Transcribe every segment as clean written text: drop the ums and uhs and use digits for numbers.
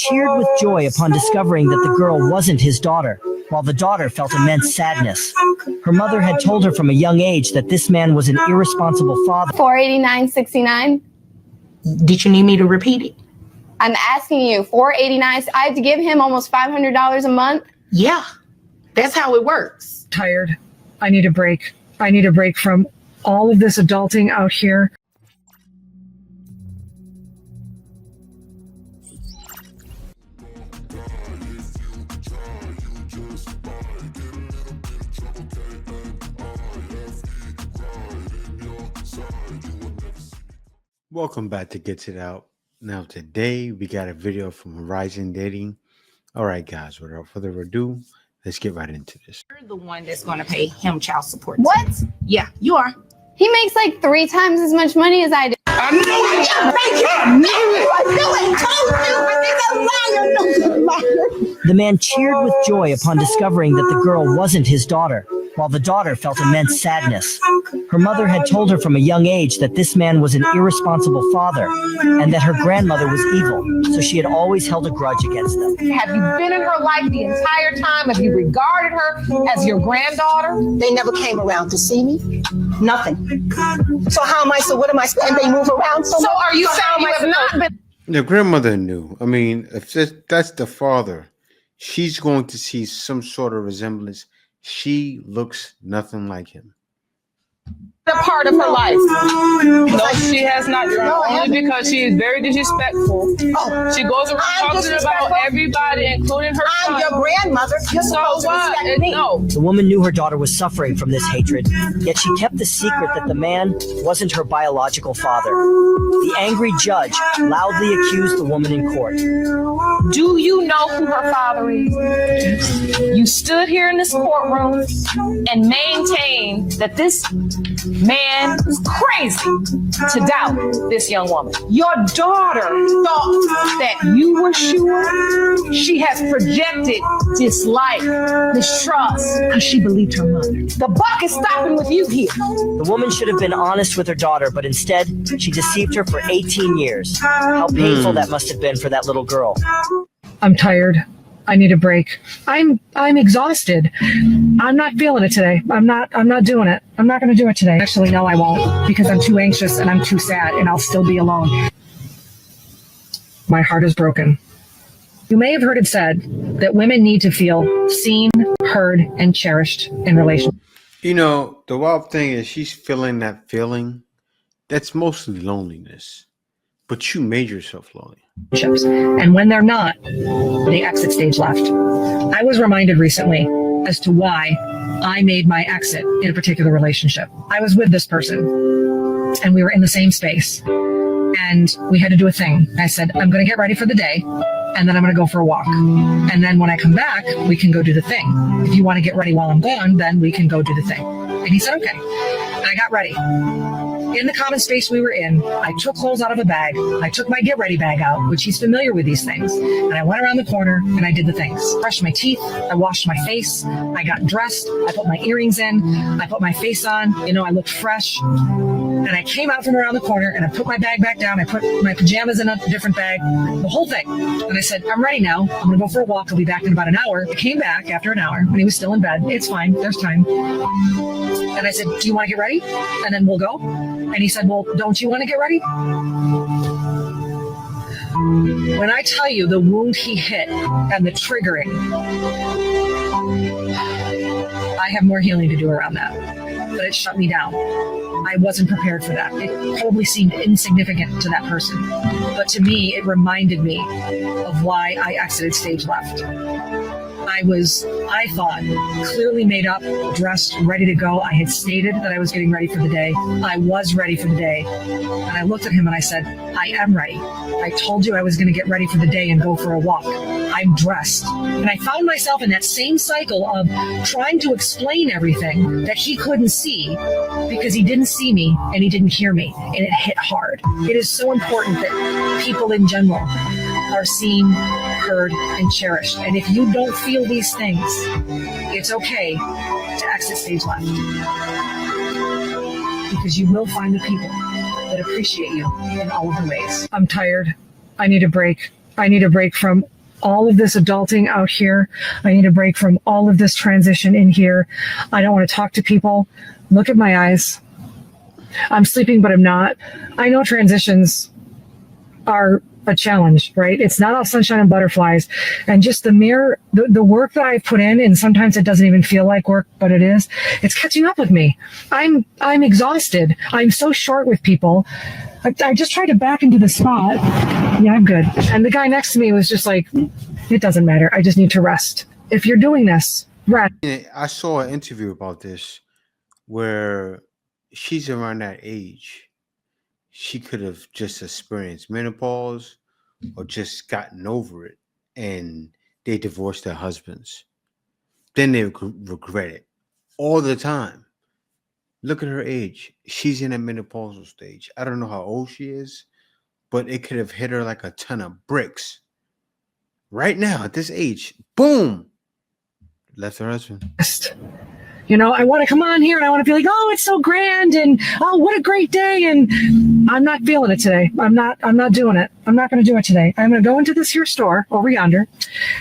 cheered with joy upon discovering that the girl wasn't his daughter, while the daughter felt immense sadness. Her mother had told her from a young age that this man was an irresponsible father. $489.69. Did you need me to repeat it? I'm asking you, $489. I have to give him almost $500 a month. Yeah, that's how it works. Tired. I need a break. I need a break from all of this adulting out here. Welcome back to Get It Out. Now today we got a video from Horizon Dating. All right, guys, without further ado, let's get right into this. You're the one that's going to pay him child support. What? Yeah, you are. He makes like 3 times as much money as I do. I knew it. The man cheered with joy upon discovering that the girl wasn't his daughter, while the daughter felt immense sadness. Her mother had told her from a young age that this man was an irresponsible father and that her grandmother was evil, so she had always held a grudge against them. Have you been in her life the entire time? Have you regarded her as your granddaughter? They never came around to see me. Nothing. So how am I? So what am I? And they move around so much. So are you saying you have not been? The grandmother knew. I mean, if that's the father, she's going to see some sort of resemblance. She looks nothing like him. A part of her life. No, she has not. Only because she is very disrespectful. Oh, She goes around talking about everybody, including her I'm son. your grandmother. You're So supposed to what? respect me. No. The woman knew her daughter was suffering from this hatred, yet she kept the secret that the man wasn't her biological father. The angry judge loudly accused the woman in court. Do you know who her father is? You stood here in this courtroom and maintained that this man is crazy to doubt this young woman. Your daughter thought that you were sure. She has projected dislike, distrust, because she believed her mother. The buck is stopping with you here. The woman should have been honest with her daughter, but instead, she deceived her for 18 years. How painful that must have been for that little girl. I'm tired. I need a break. I'm exhausted. I'm not feeling it today. I'm not doing it. I'm not going to do it today. Actually, no, I won't, because I'm too anxious and I'm too sad and I'll still be alone. My heart is broken. You may have heard it said that women need to feel seen, heard, and cherished in relationships. You know, the wild thing is she's feeling that feeling. That's mostly loneliness. But you made yourself lonely. And when they're not, they exit stage left. I was reminded recently as to why I made my exit in a particular relationship. I was with this person and we were in the same space and we had to do a thing. I said, I'm going to get ready for the day and then I'm going to go for a walk. And then when I come back, we can go do the thing. If you want to get ready while I'm gone, then we can go do the thing. And he said, okay. And I got ready. In the common space we were in, I took clothes out of a bag. I took my get ready bag out, which he's familiar with these things. And I went around the corner and I did the things. Brushed my teeth. I washed my face. I got dressed. I put my earrings in. I put my face on. You know, I looked fresh. And I came out from around the corner and I put my bag back down. I put my pajamas in a different bag, the whole thing. And I said, I'm ready now. I'm going to go for a walk. I'll be back in about an hour. I came back after an hour and he was still in bed. It's fine. There's time. And I said, do you want to get ready? And then we'll go. And he said, well, don't you want to get ready? When I tell you the wound he hit and the triggering, I have more healing to do around that. But it shut me down. I wasn't prepared for that. It probably seemed insignificant to that person. But to me, it reminded me of why I exited stage left. I thought, clearly made up, dressed, ready to go. I had stated that I was getting ready for the day. I was ready for the day. And I looked at him and I said, I am ready. I told you I was going to get ready for the day and go for a walk. I'm dressed. And I found myself in that same cycle of trying to explain everything that he couldn't see because he didn't see me and he didn't hear me. And it hit hard. It is so important that people in general are seen, heard, and cherished. And if you don't feel these things, it's okay to exit stage left. Because you will find the people that appreciate you in all of the ways. I'm tired. I need a break. I need a break from all of this adulting out here. I need a break from all of this transition in here. I don't want to talk to people. Look at my eyes. I'm sleeping, but I'm not. I know transitions are a challenge, right? It's not all sunshine and butterflies. And just the work that I've put in, and sometimes it doesn't even feel like work, but it is, it's catching up with me. I'm exhausted. I'm so short with people. I just tried to back into the spot. Yeah, I'm good. And the guy next to me was just like, it doesn't matter. I just need to rest. If you're doing this, rest. I saw an interview about this where she's around that age. She could have just experienced menopause or just gotten over it, and they divorced their husbands. Then they regret it all the time. Look at her age. She's in a menopausal stage. I don't know how old she is, but it could have hit her like a ton of bricks. Right now, at this age, boom, left her husband. You know, I want to come on here and I want to be like, oh, it's so grand and oh, what a great day. And I'm not feeling it today. I'm not doing it. I'm not going to do it today. I'm going to go into this here store over yonder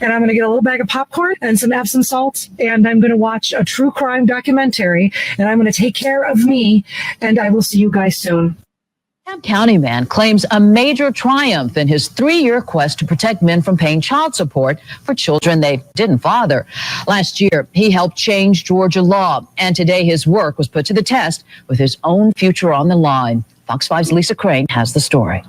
and I'm going to get a little bag of popcorn and some Epsom salts. And I'm going to watch a true crime documentary and I'm going to take care of me. And I will see you guys soon. DeKalb County man claims a major triumph in his 3-year quest to protect men from paying child support for children they didn't father. Last year, he helped change Georgia law, and today his work was put to the test with his own future on the line. Fox 5's Lisa Crane has the story.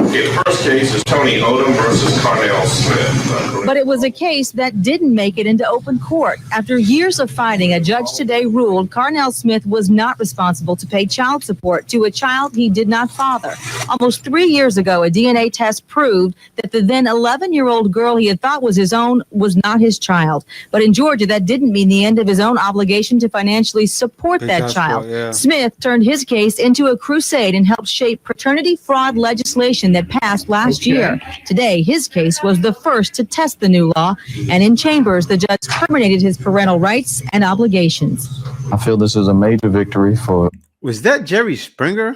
The first case is Tony Odom versus Carnell Smith. But it was a case that didn't make it into open court. After years of fighting, a judge today ruled Carnell Smith was not responsible to pay child support to a child he did not father. Almost 3 years ago, a DNA test proved that the then 11-year-old girl he had thought was his own was not his child. But in Georgia, that didn't mean the end of his own obligation to financially support that child. Yeah. Smith turned his case into a crusade and helped shape paternity fraud legislation that passed last year. Today, his case was the first to test the new law, and in chambers, the judge terminated his parental rights and obligations. I feel this is a major victory for Was that Jerry Springer?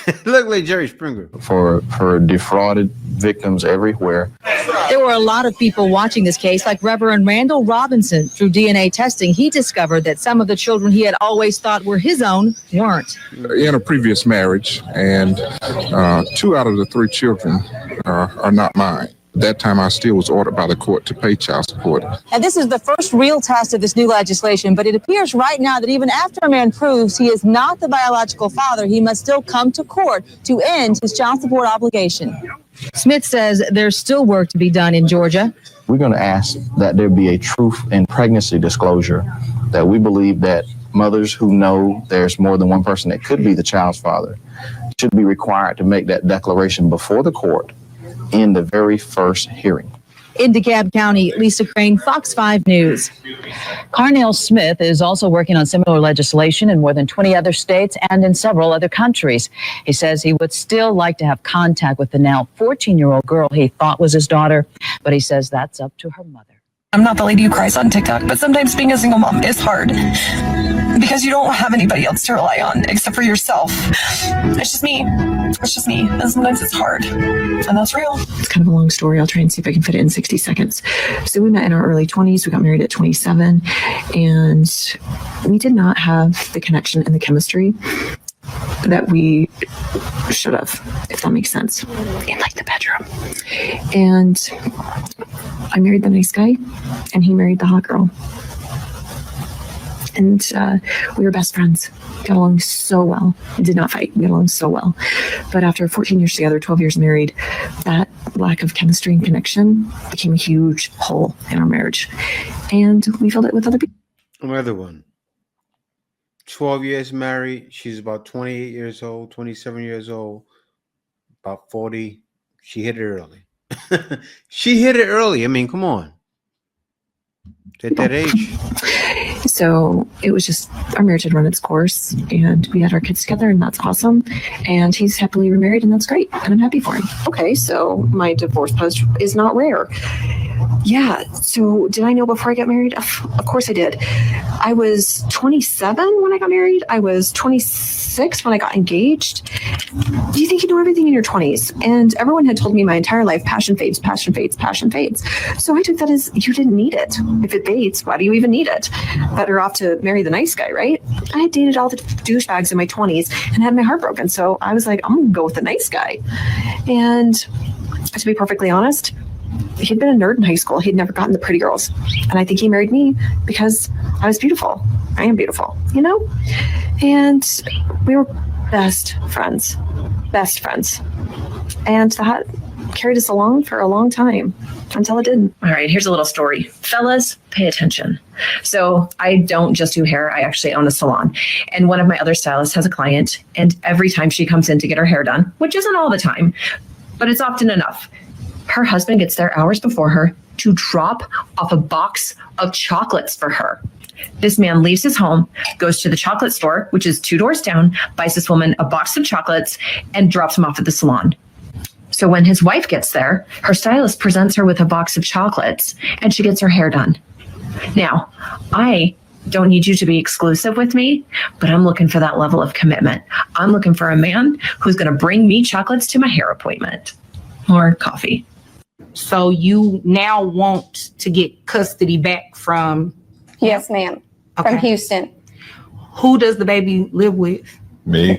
It looked like Jerry Springer. For defrauded victims everywhere. There were a lot of people watching this case, like Reverend Randall Robinson. Through DNA testing, he discovered that some of the children he had always thought were his own weren't. In a previous marriage, and 2 out of the 3 children are not mine. At that time, I still was ordered by the court to pay child support. And this is the first real test of this new legislation, but it appears right now that even after a man proves he is not the biological father, he must still come to court to end his child support obligation. Smith says there's still work to be done in Georgia. We're going to ask that there be a truth in pregnancy disclosure, that we believe that mothers who know there's more than one person that could be the child's father should be required to make that declaration before the court in the very first hearing. In DeKalb County, Lisa Crane, Fox 5 News. Carnell Smith is also working on similar legislation in more than 20 other states and in several other countries. He says he would still like to have contact with the now 14-year-old girl he thought was his daughter, but he says that's up to her mother. I'm not the lady who cries on TikTok, but sometimes being a single mom is hard because you don't have anybody else to rely on except for yourself. It's just me. It's just me. And sometimes it's hard. And that's real. It's kind of a long story. I'll try and see if I can fit it in 60 seconds. So we met in our early 20s. We got married at 27. And we did not have the connection and the chemistry that we should have, if that makes sense, in like the bedroom. And I married the nice guy and he married the hot girl. And we were best friends. Got along so well. We did not fight. We got along so well. But after 14 years together, 12 years married, that lack of chemistry and connection became a huge hole in our marriage. And we filled it with other people. Another one. 12 years married. She's about 28 years old, 27 years old, about 40. She hit it early. She hit it early. I mean, come on. At that age. So it was just, our marriage had run its course and we had our kids together and that's awesome. And he's happily remarried and that's great. And I'm happy for him. Okay, so my divorce post is not rare. Yeah, so did I know before I got married? Of course I did. I was 27 when I got married. I was 26 26 when I got engaged. Do you think you know everything in your 20s? And everyone had told me my entire life, passion fades, passion fades, passion fades. So I took that as you didn't need it. If it fades, why do you even need it? Better off to marry the nice guy, right? I had dated all the douchebags in my 20s and had my heart broken. So I was like, I'm going to go with the nice guy. And to be perfectly honest, he'd been a nerd in high school. He'd never gotten the pretty girls. And I think he married me because I was beautiful. I am beautiful, you know? And we were best friends. And that carried us along for a long time until it didn't. All right, here's a little story. Fellas, pay attention. So I don't just do hair. I actually own a salon. And one of my other stylists has a client. And every time she comes in to get her hair done, which isn't all the time, but it's often enough, her husband gets there hours before her to drop off a box of chocolates for her. This man leaves his home, goes to the chocolate store, which is 2 doors down, buys this woman a box of chocolates, and drops him off at the salon. So when his wife gets there, her stylist presents her with a box of chocolates, and she gets her hair done. Now, I don't need you to be exclusive with me, but I'm looking for that level of commitment. I'm looking for a man who's going to bring me chocolates to my hair appointment or coffee. So you now want to get custody back from? Yes, ma'am. From Houston. Who does the baby live with? Me.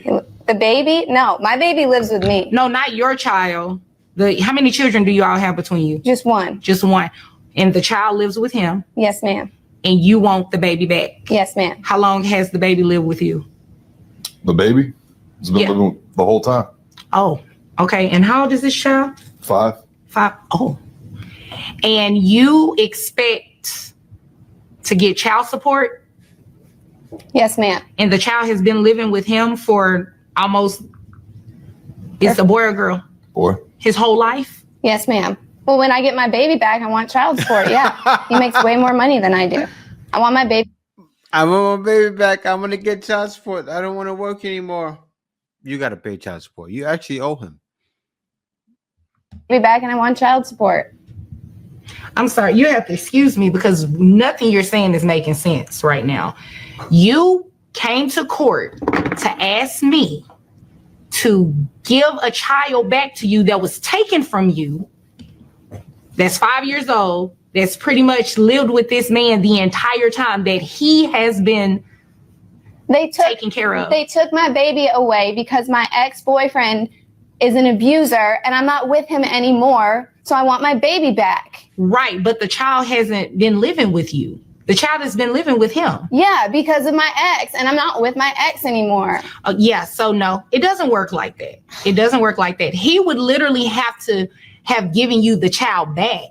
The baby? No, my baby lives with me. No, not your child. How many children do you all have between you? Just one. Just one. And the child lives with him? Yes, ma'am. And you want the baby back? Yes, ma'am. How long has the baby lived with you? The baby? It's been living the whole time. Oh, okay. And how old is this child? 5. 5. Oh. And you expect to get child support? Yes, ma'am. And the child has been living with him for almost, it's a boy or girl? Boy. His whole life? Yes, ma'am. Well, when I get my baby back, I want child support. Yeah. He makes way more money than I do. I want my baby. I want my baby back. I'm going to get child support. I don't want to work anymore. You got to pay child support. You actually owe him. Back and I want child support. I'm sorry, you have to excuse me because nothing you're saying is making sense right now. You came to court to ask me to give a child back to you that was taken from you, that's 5 years old, that's pretty much lived with this man the entire time that he has been taken care of. They took my baby away because my ex-boyfriend is an abuser and I'm not with him anymore. So I want my baby back. Right. But the child hasn't been living with you. The child has been living with him. Yeah, because of my ex, and I'm not with my ex anymore. Yeah. So no, it doesn't work like that. It doesn't work like that. He would literally have to have given you the child back.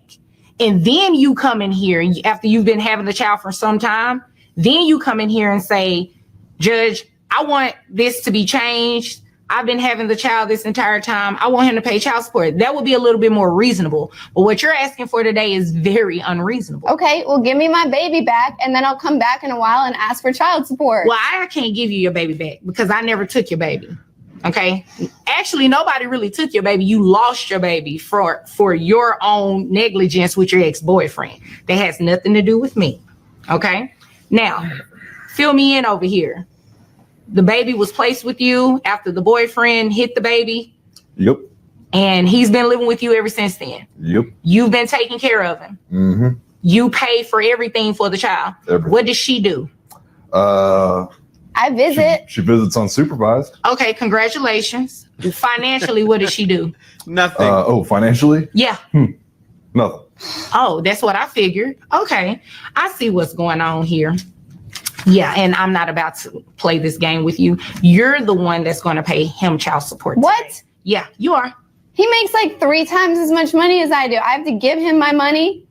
And then you come in here after you've been having the child for some time. Then you come in here and say, Judge, I want this to be changed. I've been having the child this entire time. I want him to pay child support. That would be a little bit more reasonable. But what you're asking for today is very unreasonable. Okay, well, give me my baby back, and then I'll come back in a while and ask for child support. Well, I can't give you your baby back because I never took your baby. Okay? Actually, nobody really took your baby. You lost your baby for your own negligence with your ex-boyfriend. That has nothing to do with me. Okay? Now, fill me in over here. The baby was placed with you after the boyfriend hit the baby. Yep. And he's been living with you ever since then. Yep. You've been taking care of him. Mm-hmm. You pay for everything for the child. Everything. What does she do? I visit. She visits unsupervised. Okay, congratulations. Financially, what does she do? Nothing. Financially? Yeah. Nothing. Oh, that's what I figured. Okay. I see what's going on here. Yeah, and I'm not about to play this game with you. You're the one that's going to pay him child support today. What? Yeah, you are. He makes like 3 times as much money as I do. I have to give him my money?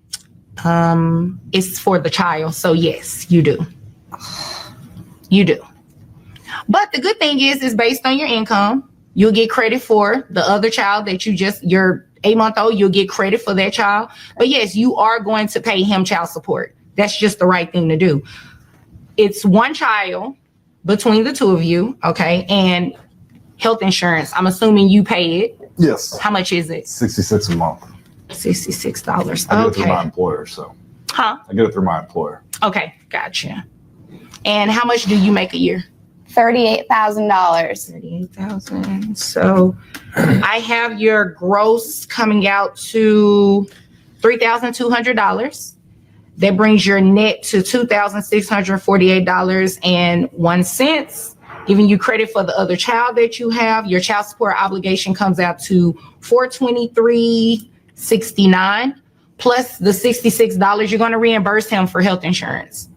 It's for the child, so yes, you do. You do. But the good thing is based on your income. You'll get credit for the other child that you're 8-month-old, you'll get credit for that child. But yes, you are going to pay him child support. That's just the right thing to do. It's one child between the two of you, okay? And health insurance, I'm assuming you pay it. Yes. How much is it? $66 a month. $66. I get it through my employer, so. Huh? I get it through my employer. Okay, gotcha. And how much do you make a year? $38,000. 38,000. So I have your gross coming out to $3,200. That brings your net to $2,648.01. Giving you credit for the other child that you have, your child support obligation comes out to $423.69 plus the $66 you're going to reimburse him for health insurance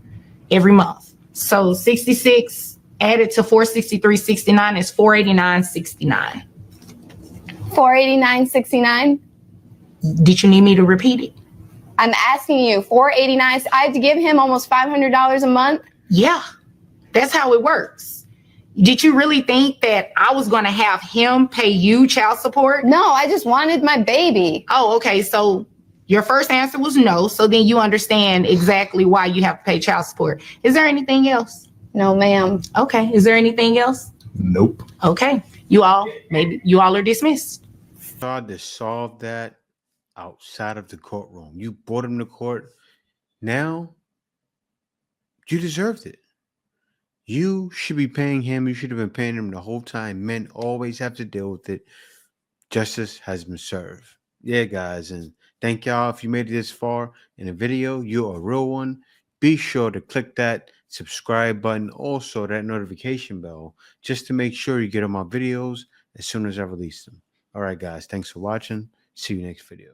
every month. So 66 added to 463.69 is 489.69. 489.69. Did you need me to repeat it? I'm asking you, 489. I have to give him almost $500 a month. Yeah, that's how it works. Did you really think that I was going to have him pay you child support? No, I just wanted my baby. Oh, okay. So your first answer was no. So then you understand exactly why you have to pay child support. Is there anything else? No, ma'am. Okay. Is there anything else? Nope. Okay. Maybe you all are dismissed. Tried to solve that outside of the courtroom. You brought him to court. Now you deserved it. You should be paying him. You should have been paying him the whole time. Men always have to deal with it. Justice has been served. Yeah, guys. And thank y'all. If you made it this far in the video, you're a real one. Be sure to click that subscribe button. Also, that notification bell, just to make sure you get on my videos as soon as I release them. All right, guys. Thanks for watching. See you next video.